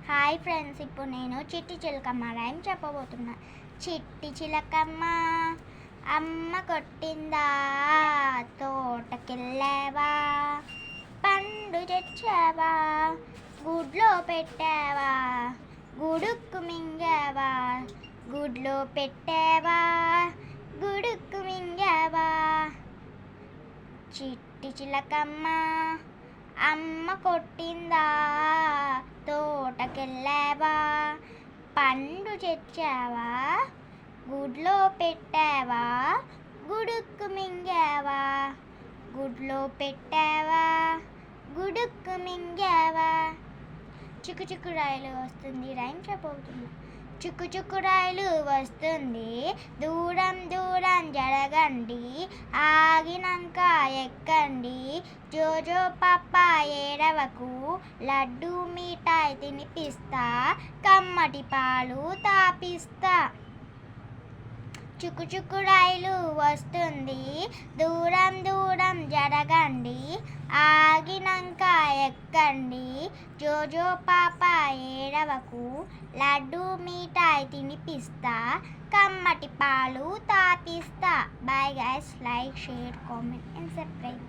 Hi friends, ఇప్పుడు నేను చిట్టి చిలకమ్మ రైమ్ చెప్పబోతున్నా. చిట్టి చిలకమ్మ అమ్మ కొట్టిందా, తోటకెళ్ళావా, పండు తెచ్చావా, గుడ్లో పెట్టావా, గుడుక్కు మింగావా, గుడ్లో పెట్టావా, గుడుక్కు మింగావా. చిట్టి చిలకమ్మ అమ్మ కొట్టిందా, తోటకెళ్ళావా, పండు తెచ్చావా, గుడ్లో పెట్టావా, గుడుక్కు మింగావా, గుడ్లో పెట్టావా, గుడుక్కు మింగావా. చిక్కు చిక్కు రైలు వస్తుంది రైమ్ చెప్పబోతున్నా. చుక్కు చుక్కు రైలు వస్తుంది, దూరం దూరం జరగండి, ఆగినాక ఎక్కండి, జోజో పాప ఏడవకు, లడ్డు మిఠాయి తినిపిస్తా, కమ్మటి పాలు తాపిస్తా. చుక్కు చుక్కు రైలు వస్తుంది, దూరం దూరం జరగండి, ఆగినాక ఎక్కండి, జోజో పాప ఏడవకు, లడ్డు మిఠాయి తినిపిస్తా, కమ్మటి పాలు తాపిస్తా. Bye guys, like, share, comment and subscribe.